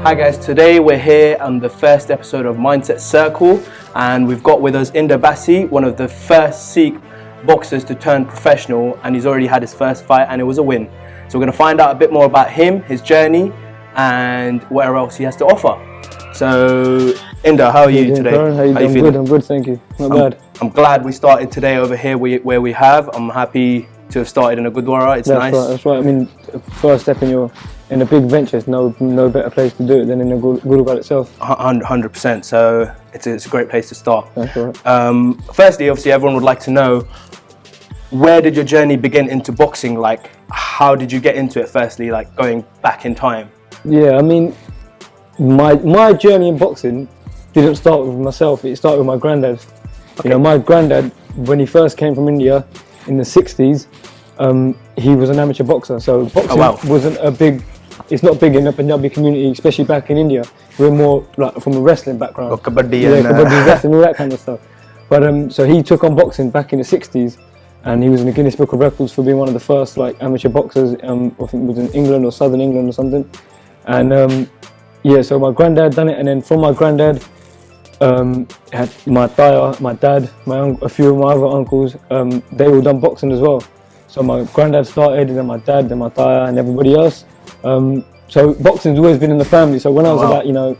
Hi guys, today we're here on the first episode of Mindset Circle, and we've got with us Inder Bassi, one of the first Sikh boxers to turn professional, and he's already had his first fight and it was a win. So we're going to find out a bit more about him, his journey, and whatever else he has to offer. So Inder, how are you today? How you doing? Good, I'm good, thank you. Not bad. I'm glad we started today over here where we have. I'm happy to have started in a Gurdwara. It's nice. That's right. I mean, first step in a big venture, is no better place to do it than in the Gurdwara itself. 100%. So it's a great place to start. That's right. Firstly, obviously, everyone would like to know, where did your journey begin into boxing? Like, how did you get into it? Firstly, like going back in time. Yeah, I mean, my journey in boxing didn't start with myself. It started with my granddad. Okay. You know, my granddad, when he first came from India in the 60s, he was an amateur boxer. So boxing wasn't a big. It's not big in the Punjabi community, especially back in India. We're more like from a wrestling background. Kabaddi kabaddi, wrestling, all that kind of stuff. But so he took on boxing back in the 60s, and he was in the Guinness Book of Records for being one of the first like amateur boxers. I think it was in England or Southern England or something. And yeah, so my granddad done it, and then from my granddad, had my taya, my dad, a few of my other uncles. They all done boxing as well. So my granddad started, and then my dad, then my taya, and everybody else. So boxing's always been in the family. So when I was about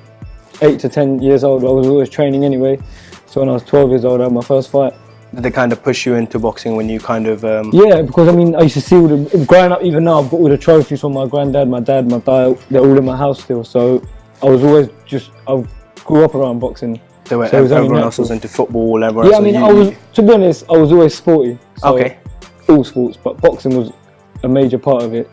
8 to 10 years old, I was always training anyway. So when I was 12 years old, I had my first fight. Did they kind of push you into boxing when you kind of? Yeah, because I mean, I used to see growing up. Even now, I've got all the trophies from my granddad, my dad, my taya. They're all in my house still. So I was always I grew up around boxing. So everyone else was into football. Everyone else to be honest, I was always sporty. So okay. All sports, but boxing was a major part of it.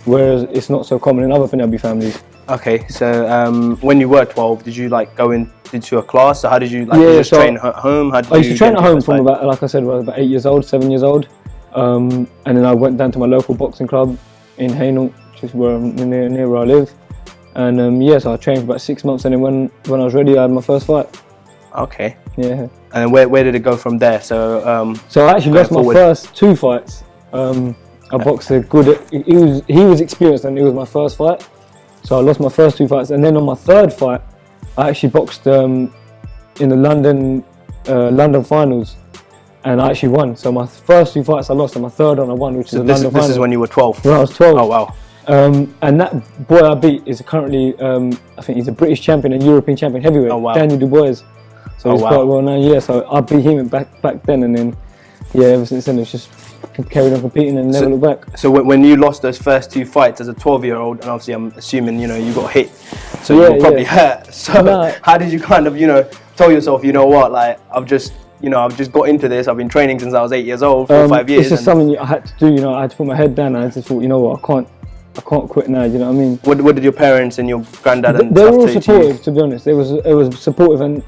Whereas it's not so common in other Punjabi families. Okay, so when you were 12, did you like go into a class? So how did you train at home? How did I used to train at home from about, like I said, about 8 years old, 7 years old. And then I went down to my local boxing club in Hainault, which is near where I live. And so I trained for about 6 months, and then when I was ready, I had my first fight. Okay. Yeah. And where did it go from there? So I actually lost my first 2 fights. I boxed he was experienced, and it was my first fight. So I lost my first 2 fights, and then on my third fight, I actually boxed in the London finals, and I actually won. So my first 2 fights I lost, and my third one I won, which is the London finals. This is when you were 12? When I was 12. Oh wow. And that boy I beat is currently, I think he's a British champion and European champion heavyweight, Daniel Dubois. So he's quite well known, yeah. So I beat him back then, and then, ever since then it's just carried on competing and never looked back. So when you lost those first 2 fights as a 12-year-old, and obviously I'm assuming you got hit, so you were probably hurt. So how did you kind of tell yourself, like I've just got into this. I've been training since I was 8 years old, 4 or 5 years. It's just something I had to do. I had to put my head down, and I just thought, I can't quit now. You know what I mean? What did your parents and your granddad and they stuff were all say supportive, to be honest. It was supportive, and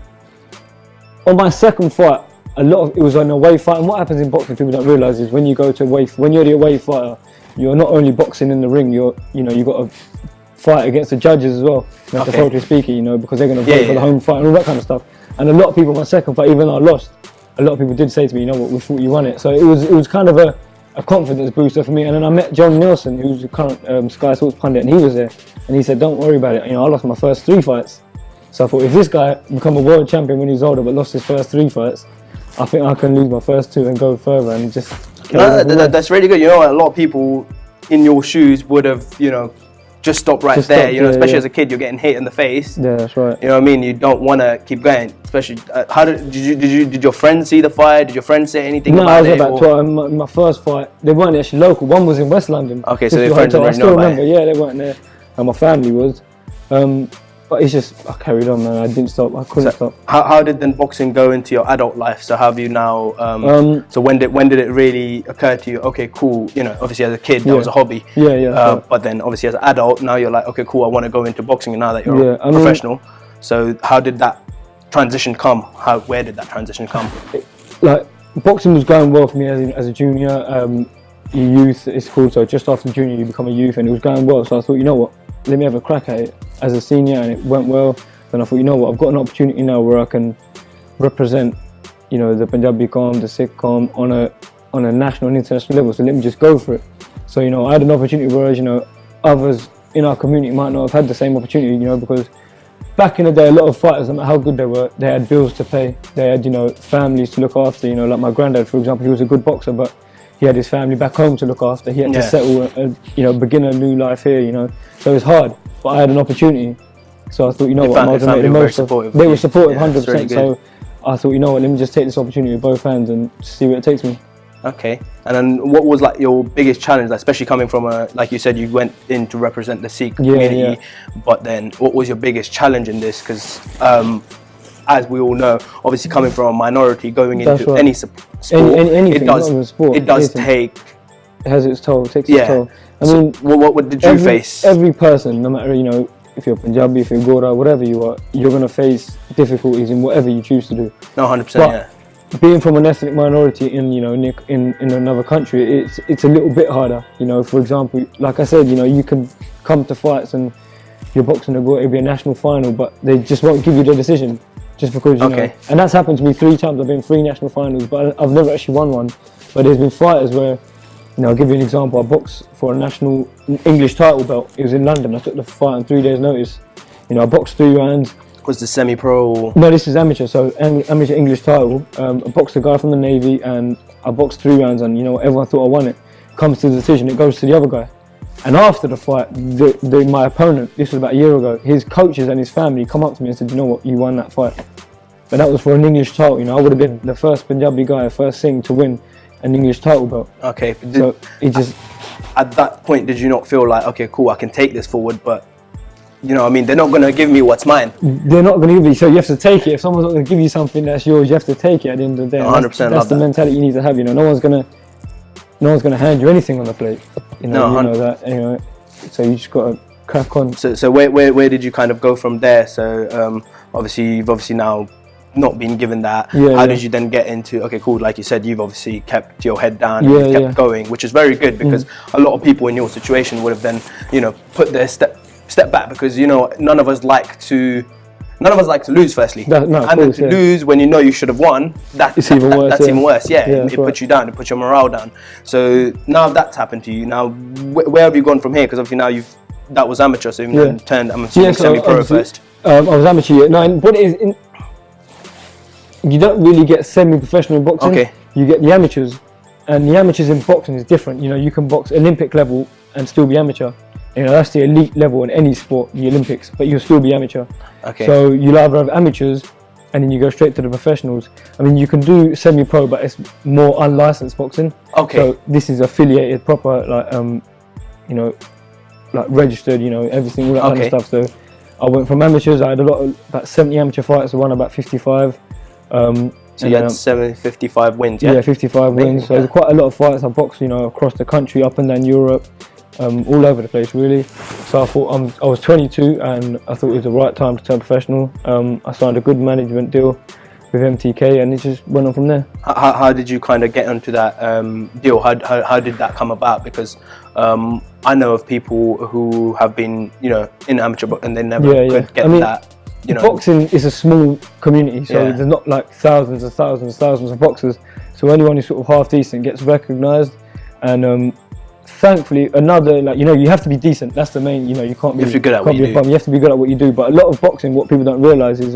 on my second fight, it was an away fight. And what happens in boxing, people don't realise, is when you go to when you're the away fighter, you're not only boxing in the ring. You've got to fight against the judges as well. Metaphorically speaking, because they're going to vote for the home fight and all that kind of stuff. And a lot of people, my second fight, even though I lost, a lot of people did say to me, we thought you won it. So it was kind of a confidence booster for me. And then I met John Nielsen, who's the current Sky Sports pundit, and he was there, and he said, "Don't worry about it. I lost my first 3 fights." So I thought, if this guy become a world champion when he's older but lost his first 3 fights, I think I can lose my first 2 and go further and just. That's really good. A lot of people in your shoes would have, just stopped there. Especially as a kid, you're getting hit in the face. Yeah, that's right. You know what I mean? You don't want to keep going. Especially, did your friends see the fight? Did your friends say anything about it? No, I was about 12. My first fight, they weren't actually local. One was in West London. Okay, so your friends didn't know about it. Yeah, they weren't there, and my family was. But it's just, I carried on, and I didn't stop. I couldn't stop. How did then boxing go into your adult life? So have you now? So when did it really occur to you? Okay, cool. Obviously as a kid that was a hobby. Yeah. But then obviously as an adult, now you're like, okay, cool. I want to go into boxing now that you're a professional. So how did that transition come? Where did that transition come? Boxing was going well for me as a junior. Youth, it's called. So just after junior, you become a youth, and it was going well. So I thought, what? Let me have a crack at it as a senior, and it went well. Then I thought, I've got an opportunity now where I can represent, the Punjabi Qawm, the Sikh Qawm on a national and international level. So let me just go for it. So I had an opportunity, whereas others in our community might not have had the same opportunity, you know, because back in the day, a lot of fighters, no matter how good they were, they had bills to pay. They had, you know, families to look after. You know, like my granddad, for example, he was a good boxer, but he had his family back home to look after. He had to settle, you know, begin a new life here. You know, so it's hard. But I had an opportunity, so I thought, you know what, I might as well make the most of it. They were supportive, 100%. Really, so I thought, you know what, let me just take this opportunity with both hands and see where it takes me. Okay, and then what was like your biggest challenge, especially coming from like you said, you went in to represent the Sikh community, but then what was your biggest challenge in this? Because as we all know, obviously coming from a minority, going into any sport, anything, it does take. It has its toll, it takes its toll. I mean, what did you face? Every person, no matter, you know, if you're Punjabi, if you're Gora, whatever you are, you're going to face difficulties in whatever you choose to do. No, 100%, being from an ethnic minority in, you know, in another country, it's a little bit harder. You know, for example, like I said, you know, you can come to fights and you're boxing it'll be a national final, but they just won't give you the decision just because, you know. And that's happened to me 3 times. I've been 3 national finals, but I've never actually won one. But there's been fighters where, you know, I'll give you an example. I boxed for a national English title belt. It was in London. I took the fight on 3 days' notice. You know, I boxed 3 rounds. Was the semi-pro? No, this is amateur, so amateur English title. I boxed a guy from the Navy and I boxed 3 rounds, and you know, everyone thought I won it. Comes to the decision, it goes to the other guy. And after the fight, my opponent, this was about a year ago, his coaches and his family come up to me and said, you know what, you won that fight. But that was for an English title, you know, I would have been the first Punjabi guy, first Singh to win an English title belt. Okay, so it just... At that point, did you not feel like, okay, cool, I can take this forward, but you know, I mean, they're not going to give me what's mine. They're not going to give you, so you have to take it. If someone's not going to give you something that's yours, you have to take it at the end of the day. 100%. That's the mentality you need to have. You know, no one's going to hand you anything on the plate. You know, you know that. You know, so you just got to crack on. So where did you kind of go from there? So obviously you've now not been given that. How did you then get into? Okay, cool. Like you said, you've obviously kept your head down and you've kept going, which is very good because a lot of people in your situation would have then, you know, put their step back because, you know, none of us like to lose. Firstly, and to lose when you know you should have won, that's even worse. Even worse. It puts you down. It puts your morale down. So now that's happened to you. Now where have you gone from here? Because obviously now that was amateur, so you turned semi-pro first. I was amateur. No, but you don't really get semi-professional in boxing. Okay. You get the amateurs, and the amateurs in boxing is different. You know, you can box Olympic level and still be amateur. You know, that's the elite level in any sport, the Olympics, but you'll still be amateur. Okay. So you'll either have amateurs and then you go straight to the professionals. I mean, you can do semi-pro, but it's more unlicensed boxing. Okay. So this is affiliated, proper, like, you know, like registered, you know, everything, all that kind of stuff. So I went from amateurs, I had about 70 amateur fights, I won about 55. So you had 55 wins, yeah? Yeah, 55 wins. So there's quite a lot of fights I boxed, you know, across the country, up and down Europe. All over the place, really. So I thought I was 22 and I thought it was the right time to turn professional. I signed a good management deal with MTK and it just went on from there. How did you kind of get onto that deal? How did that come about? Because I know of people who have been, you know, in amateur and they never could get that. You know, boxing is a small community, so there's not like thousands and thousands and thousands of boxers. So anyone who's sort of half decent gets recognised, and thankfully, another, like, you know, you have to be decent. That's the main, you know, you can't be. You have to be good at what you do. You have to be good at what you do. But a lot of boxing, what people don't realise is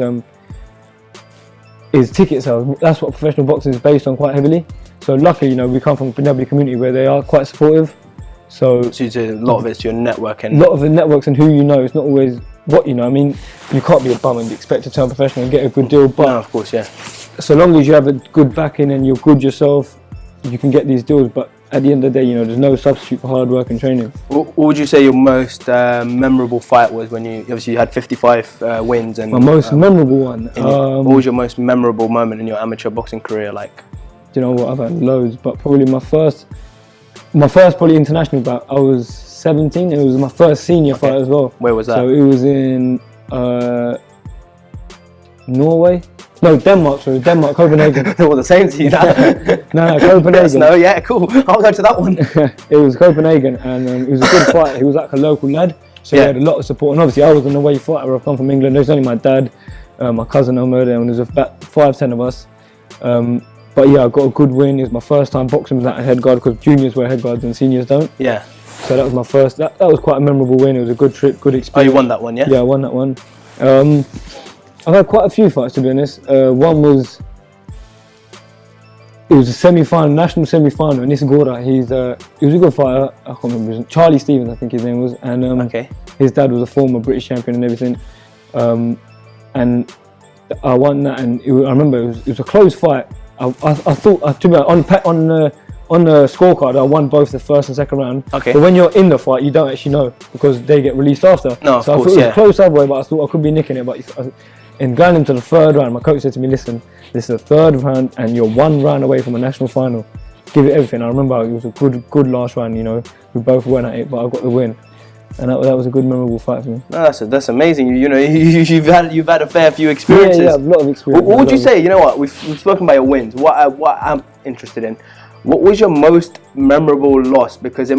ticket sales. That's what professional boxing is based on quite heavily. So luckily, you know, we come from a Punjabi community where they are quite supportive. So a lot of it's your network and a lot of the networks and who you know. It's not always what you know. I mean, you can't be a bum and expect to turn professional and get a good deal. But no, of course, yeah. So long as you have a good backing and you're good yourself, you can get these deals. But at the end of the day, you know, there's no substitute for hard work and training. What would you say your most memorable fight was when you had 55 wins? And my most memorable one? What was your most memorable moment in your amateur boxing career like? Do you know what? I've had loads, but probably my first probably international bout. I was 17. It was my first senior fight as well. Where was that? So it was in Norway. No, Denmark, Copenhagen. Well, the same to you now. No, Copenhagen. No, yeah, cool. I'll go to that one. It was Copenhagen, and it was a good fight. He was like a local lad, so he had a lot of support. And obviously, I was an away fighter. I've come from England. There's only my dad, my cousin Omar, and there's about 5-10 of us. But yeah, I got a good win. It was my first time boxing without a head guard because juniors wear head guards and seniors don't. Yeah. So that was my first. That was quite a memorable win. It was a good trip, good experience. Oh, you won that one, yeah? Yeah, I won that one. I've had quite a few fights, to be honest. One was, it was a semi-final, national semi-final, and this Gora, he was a good fighter. I can't remember his name. Charlie Stevens, I think his name was, and his dad was a former British champion and everything. And I won that, and I remember it was a close fight. I thought, to be honest, on the scorecard, I won both the first and second round. Okay. But when you're in the fight, you don't actually know because they get released after. No, of so course, I thought it was close either way, but I thought I could be nicking it. But in going into the third round, my coach said to me, "Listen, this is the third round, and you're one round away from a national final. Give it everything." I remember it was a good last round. You know, we both went at it, but I got the win, and that was a good, memorable fight for me. No, that's amazing. You know, you've had a fair few experiences. Yeah, a lot of experience. What would you say? You know what? We've spoken about your wins. What I'm interested in. What was your most memorable loss? Because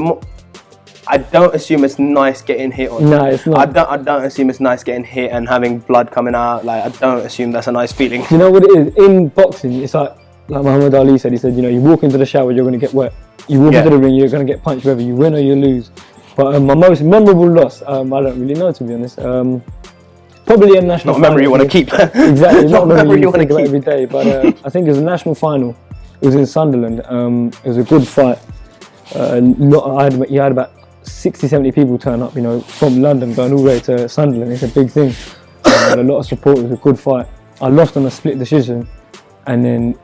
I don't assume it's nice getting hit on. No, it's not. I don't assume it's nice getting hit and having blood coming out. Like, I don't assume that's a nice feeling. You know what it is? In boxing, it's like Muhammad Ali said. He said, you know, you walk into the shower, you're going to get wet. You walk into the ring, you're going to get punched whether you win or you lose. But my most memorable loss, I don't really know, to be honest. Probably a national Not a memory you want to keep. Exactly, not a memory you think about every day. But I think it was a national final. It was in Sunderland. It was a good fight. You had about 60, 70 people turn up, you know, from London going all the way to Sunderland. It's a big thing. I had a lot of support. It was a good fight. I lost on a split decision, and then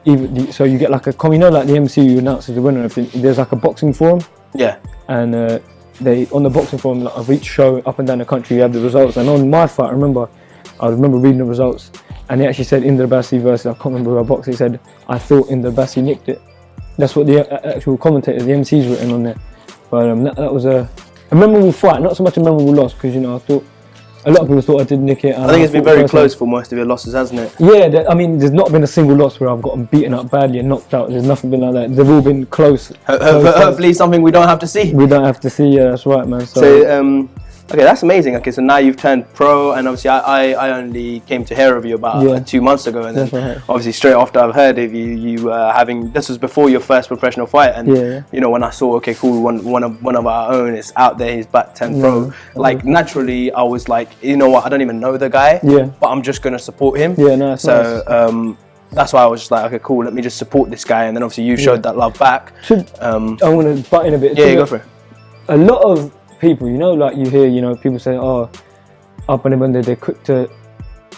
so you get like you know, like the MC who announces the winner. There's like a boxing forum. Yeah. And they on the boxing forum, like, of each show up and down the country, you have the results. And on my fight, I remember reading the results, and they actually said Inder Bassi versus, I can't remember who I boxed. He said, "I thought Inder Bassi nicked it." That's what the actual commentators, the MC's written on there. But that was a memorable fight, not so much a memorable loss, because, you know, I thought a lot of people thought I did nick it. I think it's been very close for most of your losses, hasn't it? Yeah, I mean, there's not been a single loss where I've gotten beaten up badly and knocked out. There's nothing been like that. They've all been close. Hopefully something we don't have to see. We don't have to see, yeah, that's right, man. So okay, that's amazing. Okay, so now you've turned pro, and obviously I only came to hear of you about 2 months ago, and then obviously straight after I've heard of you having, this was before your first professional fight, and you know, when I saw, okay, cool, one of our own is out there, he's back 10 pro, like naturally I was like, you know what, I don't even know the guy, but I'm just gonna support him. Nice. That's why I was just like, okay, cool, let me just support this guy, and then obviously you showed that love back. I'm gonna butt in a bit. Yeah, go for it. A lot of people, you know, like you hear, you know, people say, "Oh, up and down, they're quick to,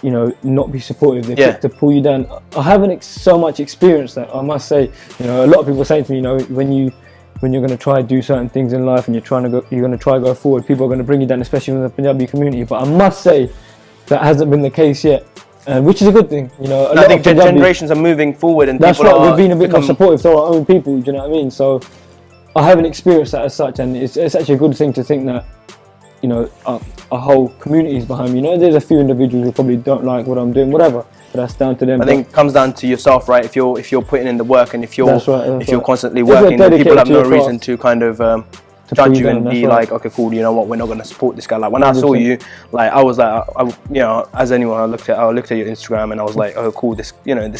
you know, not be supportive. They're quick to pull you down." I haven't so much experienced that, I must say. You know, a lot of people say to me, you know, when you're going to try to do certain things in life and you're going to try to go forward, people are going to bring you down, especially in the Punjabi community. But I must say that hasn't been the case yet, which is a good thing. You know, I think generations are moving forward, and that's right. We've been a bit more supportive to our own people. Do you know what I mean? So I haven't experienced that as such, and it's actually a good thing to think that, you know, a whole community is behind me. You know, there's a few individuals who probably don't like what I'm doing, whatever, but that's down to them. I think it comes down to yourself, right? If you're putting in the work, and if you're constantly working, then people have no reason to kind of judge you and be like, okay, cool, you know what, we're not going to support this guy. Like when I saw you, like I was like, you know, as anyone, I looked at your Instagram and I was like, oh, cool, this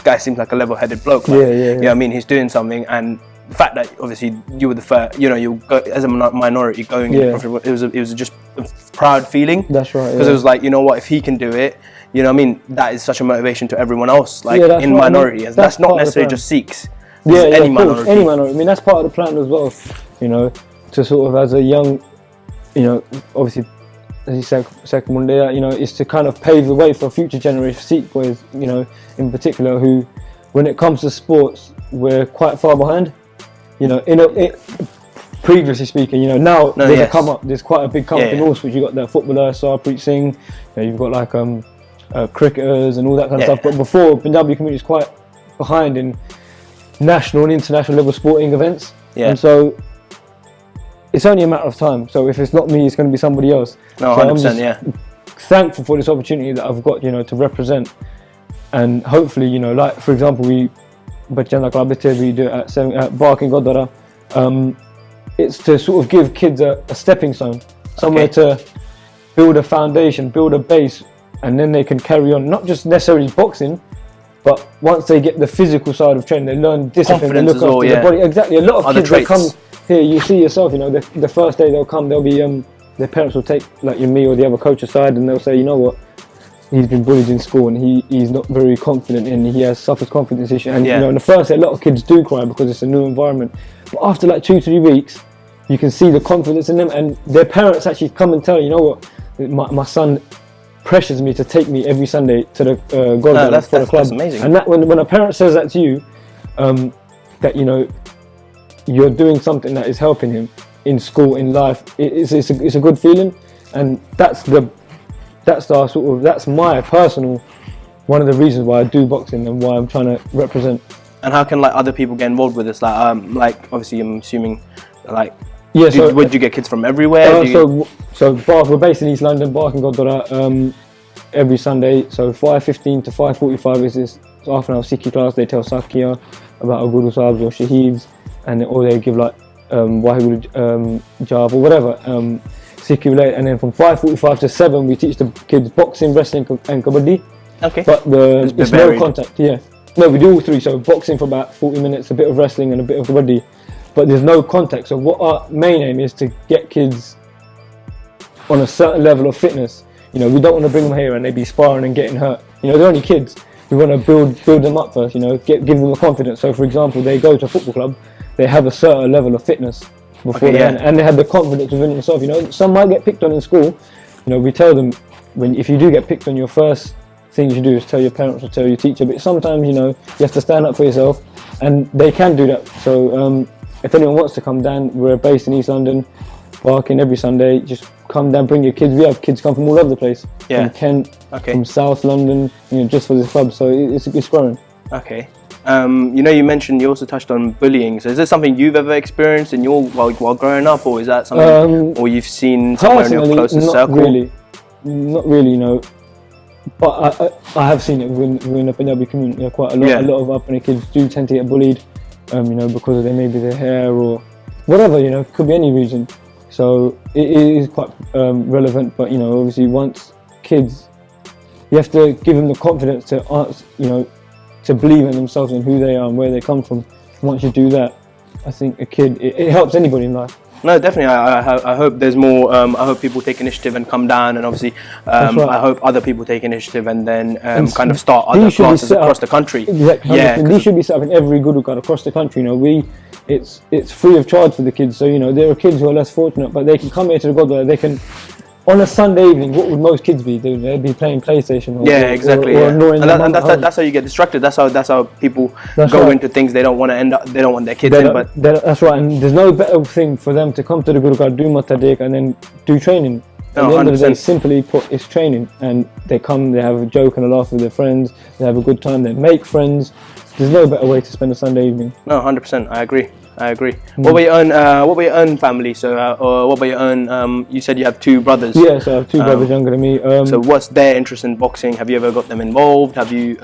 guy seems like a level-headed bloke. Like, you know what I mean? He's doing something, and the fact that obviously you were the first, you know, you go as a minority going in, it was just a proud feeling. That's right. Because it was like, you know what, if he can do it, you know what I mean, that is such a motivation to everyone else, like in minority. And that's not necessarily just Sikhs. Any minority. Any minority. I mean, that's part of the plan as well, you know, to sort of, as a young, you know, obviously, as you said, second one day, you know, is to kind of pave the way for future generation of Sikh boys, you know, in particular, who, when it comes to sports, we're quite far behind. You know, previously speaking, you know, now there's a come up. There's quite a big come up in all sports. You've got the footballer, Sarpreet Singh. You know, you've got like cricketers and all that kind of stuff. But before, Punjabi community is quite behind in national and international level sporting events. And so it's only a matter of time. So if it's not me, it's going to be somebody else. No, so 100%. Thankful for this opportunity that I've got, you know, to represent, and hopefully, you know, like for example, we do it at Barking Godara. It's to sort of give kids a stepping stone, somewhere to build a foundation, build a base, and then they can carry on, not just necessarily boxing, but once they get the physical side of training, they learn discipline, they look after their body. Exactly, a lot of kids that come here, you see yourself, you know, the first day they'll come, they'll be, their parents will take like me or the other coach aside, and they'll say, you know what, he's been bullied in school and he's not very confident and he suffers confidence issues. And you know, in the first day, a lot of kids do cry because it's a new environment. But after like 2-3 weeks, you can see the confidence in them, and their parents actually come and tell you know what, my son pressures me to take me every Sunday to the golf for the club. That's amazing. And that when a parent says that to you, that you know you're doing something that is helping him in school, in life, it's a good feeling, and that's my personal one of the reasons why I do boxing and why I'm trying to represent. And how can like other people get involved with this? Like obviously I'm assuming like would you get kids from everywhere? So Bath, we're based in East London, Bath and Godora, every Sunday. So 5:15 to 5:45 is this half an hour Sikh class. They tell Sakya about Guru Sahibs or Shaheeds, or they give like Waheguru Jav or whatever, Sikh related. And then from 5:45 to 7 we teach the kids boxing, wrestling and kabaddi. Okay. But it's no contact, No, we do all three. So boxing for about 40 minutes, a bit of wrestling and a bit of kabaddi. But there's no contact. So what our main aim is to get kids on a certain level of fitness. You know, we don't want to bring them here and they be sparring and getting hurt. You know, they're only kids. We want to build them up first. You know, give them the confidence. So for example, they go to a football club, they have a certain level of fitness before and they have the confidence within themselves. You know, some might get picked on in school. You know, we tell them if you do get picked on, your first thing you should do is tell your parents or tell your teacher. But sometimes, you know, you have to stand up for yourself, and they can do that. So if anyone wants to come down, we're based in East London, barking every Sunday. Just come down, bring your kids. We have kids come from all over the place. From Kent, from South London, you know, just for this club. So it's growing. Okay. You know, you also touched on bullying. So is this something you've ever experienced in your while growing up, or is that something, or you've seen somewhere in your closest circle? Not really, you know. But I have seen it within the Punjabi community. You know, quite a lot. A lot of up and kids do tend to get bullied. You know, because of maybe their hair or whatever, you know, could be any reason. So it is quite relevant, but you know, obviously once kids, you have to give them the confidence to you know, to believe in themselves and who they are and where they come from. Once you do that, I think a kid, it helps anybody in life. No, definitely. I hope there's more. I hope people take initiative and come down, and obviously, I hope other people take initiative and then kind of start other classes across the country. Exactly. Yeah, these should be set up in every Gurukha across the country. You know, it's free of charge for the kids. So you know, there are kids who are less fortunate, but they can come here to the Gurdwara. They can. On a Sunday evening, what would most kids be doing? They'd be playing PlayStation. And that's how you get distracted. That's how people go into things they don't want to end up. They don't want their kids in. But that's right. And there's no better thing for them to come to the Gurukha, do Matha Tek, and then do training. At the end of the day, simply put, it's training. And they come, they have a joke and a laugh with their friends. They have a good time. They make friends. There's no better way to spend a Sunday evening. No, 100%. I agree. What about your own family? So, or what about your own? You said you have 2 brothers. Yes, I have 2 brothers younger than me. So, what's their interest in boxing? Have you ever got them involved? Have you?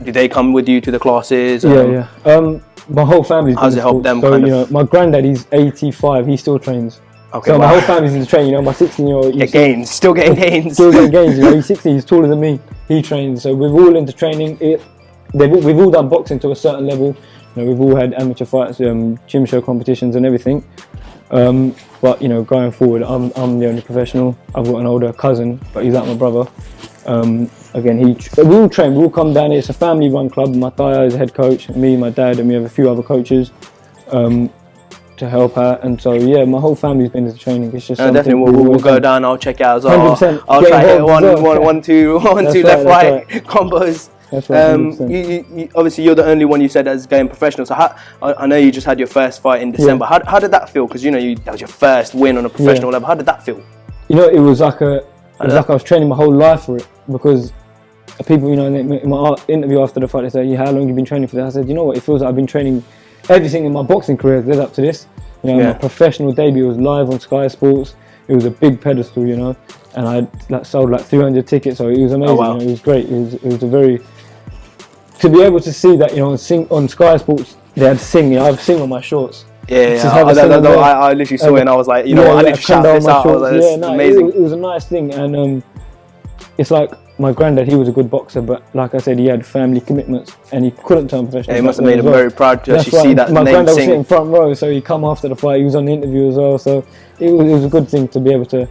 Do they come with you to the classes? My whole family's. How does it help them? So you know, my granddad, he's 85. He still trains. Okay. So my whole family's in the training. You know, my 16-year-old. Still getting gains. Still getting gains. You know, he's 60. He's taller than me. He trains. So we're all into training. We've all done boxing to a certain level. You know, we've all had amateur fights, gym show competitions and everything. But you know, going forward, I'm the only professional. I've got an older cousin, but he's like my brother. Again, we all train. We all come down here. It's a family-run club. My Taya is the head coach. Me, my dad, and we have a few other coaches to help out. And so yeah, my whole family's been to the training. It's just definitely we'll go down. I'll check it out as well. I'll try hit one, two, left, right combos. That's right. You obviously you're the only one you said that's going professional. So I know you just had your first fight in December. How did that feel? Because you know that was your first win on a professional level. How did that feel? You know, it was like I was training my whole life for it, because people, you know, in my interview after the fight, they said, "How long have you been training for this?" I said, "You know what? It feels like I've been training everything in my boxing career led up to this. You know, my professional debut was live on Sky Sports. It was a big pedestal, you know, and I sold like 300 tickets, so it was amazing. You know, it was great. It was a very to be able to see that, you know, on Sky Sports they had Sing. You know, I have Sing on my shorts. I literally saw it and I was like, you know what, I need to shout this out. It's amazing. It was a nice thing, and it's like my granddad, he was a good boxer, but like I said, he had family commitments and he couldn't turn professional. It must have made him very proud to actually right. see that my name granddad was sing. sitting front row, so he come after the fight. He was on the interview as well, so it was a good thing to be able to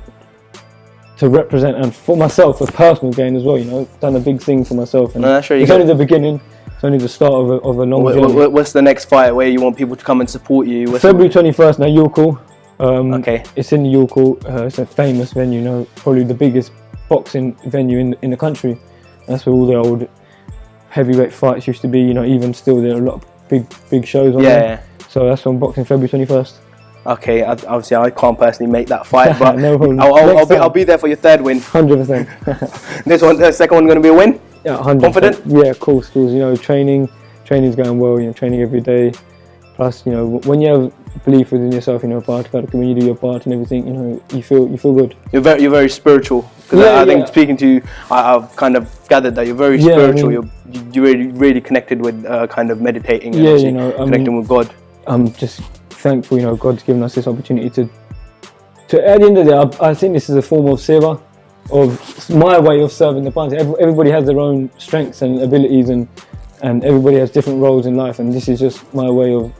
represent, and for myself, a personal gain as well. You know, done a big thing for myself. And that's really it's good. only the beginning. It's only the start of a long journey. What's the next fight where you want people to come and support you? February 21st. Now York Hall. Okay. It's in York Hall. It's a famous venue. You know, probably the biggest boxing venue in the country. That's where all the old heavyweight fights used to be. You know, even still there are a lot of big shows on there. Yeah. So that's on boxing February 21st. Okay, obviously I can't personally make that fight, but No problem. I'll be there for your third win. 100%. This one, the second one, going to be a win. Yeah, 100%. Confident? Yeah, of course. You know, training's going well. You know, training every day. Plus, you know, when you have belief within yourself, you know, when you do your part and everything, you know, you feel good. You're very spiritual. Because I think speaking to you, I've kind of gathered that you're very spiritual. I mean, you're really connected with kind of meditating and you know, connecting with God. I'm just thankful, you know, God's given us this opportunity to at the end of the day, I think this is a form of seva, of my way of serving the planet. Everybody has their own strengths and abilities, and everybody has different roles in life, and this is just my way of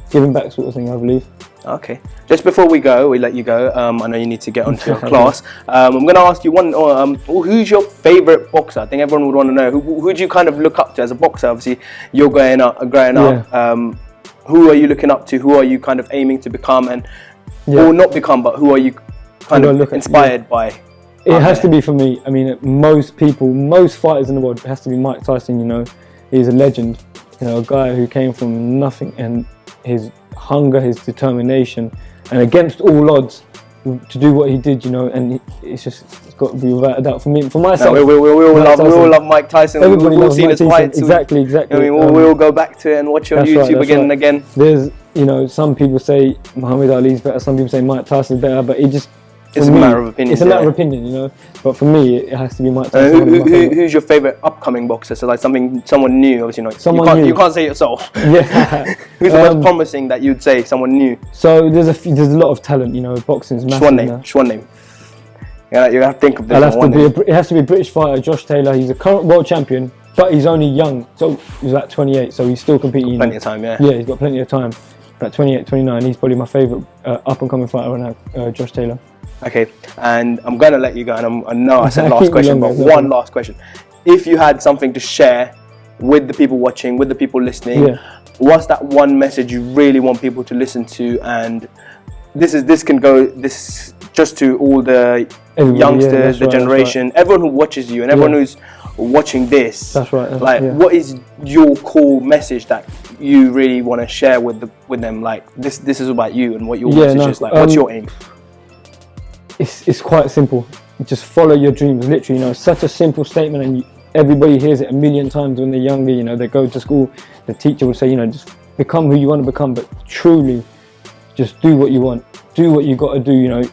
giving back, sort of thing, I believe. Okay. Just before we let you go, I know you need to get onto your class. I'm going to ask you who's your favourite boxer? I think everyone would want to know. Who do you kind of look up to as a boxer? Obviously, you're growing up. Who are you looking up to? Who are you kind of aiming to become, or not become, but who are you kind of inspired by? It has to be, for me. I mean, most fighters in the world, it has to be Mike Tyson. You know, he's a legend. You know, a guy who came from nothing, and his hunger, his determination, and against all odds to do what he did. You know, and it's got to be without a doubt for me. For myself, we all love Mike Tyson. Everybody we've all loves seen Mike his Tyson. fights. Exactly. I mean, we all go back to it and watch on YouTube again and again. There's, you know, some people say Muhammad Ali's better, some people say Mike Tyson's better, but it's a matter of opinion. It's a matter of opinion, you know. But for me, it has to be Mike Tyson. Who's your favourite upcoming boxer? So like someone new, obviously not. You can't say yourself. Yeah. Who's the most promising that you'd say someone new? So there's a lot of talent, you know. Boxing's massive. Just one name. You have to think of this. It has to be a British fighter, Josh Taylor. He's a current world champion, but he's only young. So he's like 28, so he's still competing. Plenty of time, yeah. Yeah, he's got plenty of time. At 28, 29, he's probably my favourite up and coming fighter right now, Josh Taylor. Okay, and I'm going to let you go, and I know I said last question, but one last question. If you had something to share with the people watching, with the people listening, what's that one message you really want people to listen to? And this can go just to all the youngsters, the generation, everyone who watches you, and everyone who's watching this. That's right. What is your core message that you really want to share with them? Like this is about you and what your message is. Like, what's your aim? It's quite simple. Just follow your dreams. Literally, you know, it's such a simple statement, and everybody hears it a million times when they're younger. You know, they go to school, the teacher will say, you know, just become who you want to become, but truly, just do what you want. Do what you got to do. You know,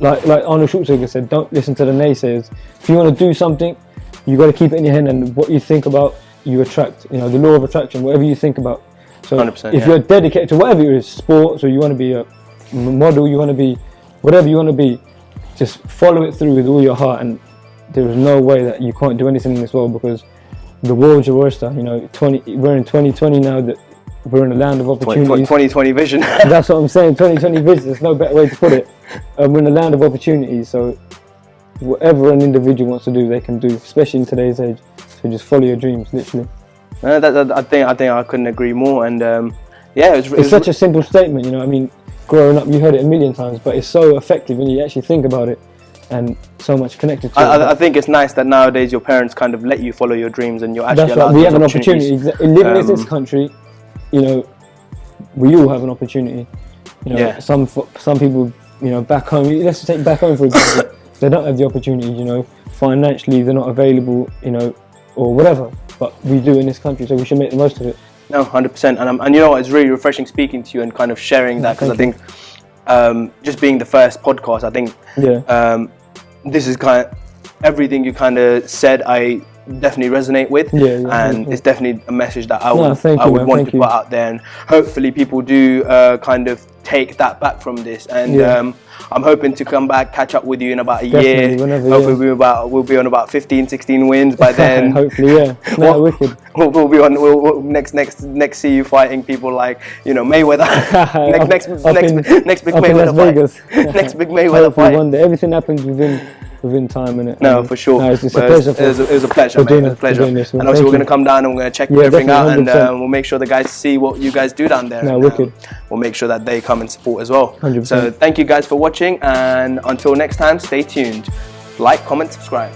like Arnold Schwarzenegger said, don't listen to the naysayers. If you want to do something, you got to keep it in your head, and what you think about, you attract. You know, the law of attraction. Whatever you think about. So 100%, if you're dedicated to whatever it is, sports, or you want to be a model, you want to be whatever you want to be, just follow it through with all your heart, and there is no way that you can't do anything in this world, because the world's your oyster. You know, we're in 2020 now, that we're in a land of opportunities. 2020 vision. That's what I'm saying, 2020 vision, there's no better way to put it. We're in a land of opportunities, so whatever an individual wants to do, they can do, especially in today's age. So just follow your dreams, literally. I think I couldn't agree more, and it's such a simple statement, you know. I mean, growing up, you heard it a million times, but it's so effective when you actually think about it, and so much connected to it. I think it's nice that nowadays your parents kind of let you follow your dreams, and you're actually allowed. We have an opportunity. Living in this country, you know, we all have an opportunity. You know, some people, you know, back home. Let's take back home for example. They don't have the opportunity. You know, financially, they're not available. You know, or whatever. But we do in this country, so we should make the most of it. No, 100%, and you know what, it's really refreshing speaking to you and kind of sharing that, because I think just being the first podcast, I think this is kind of everything you kind of said. I definitely resonate with, and it's definitely a message that I would want to put out there, and hopefully people do kind of take that back from this. And Yeah. I'm hoping to come back, catch up with you in about a Definitely, year. whenever, Hopefully we'll be on about 15, 16 wins by then. Hopefully, yeah. No, wicked. We'll be on. We'll next see you fighting people like, you know, Mayweather. next big Mayweather fight. Next big Mayweather fight. One day. Everything happens within time, innit? No, for sure. No, it's a pleasure. It was a pleasure, man. It was a pleasure. And obviously, we're going to come down and we're going to check everything out, and we'll make sure the guys see what you guys do down there. No, and, wicked. We'll make sure that they come and support as well. 100%. So thank you guys for watching, and until next time, stay tuned. Like, comment, subscribe.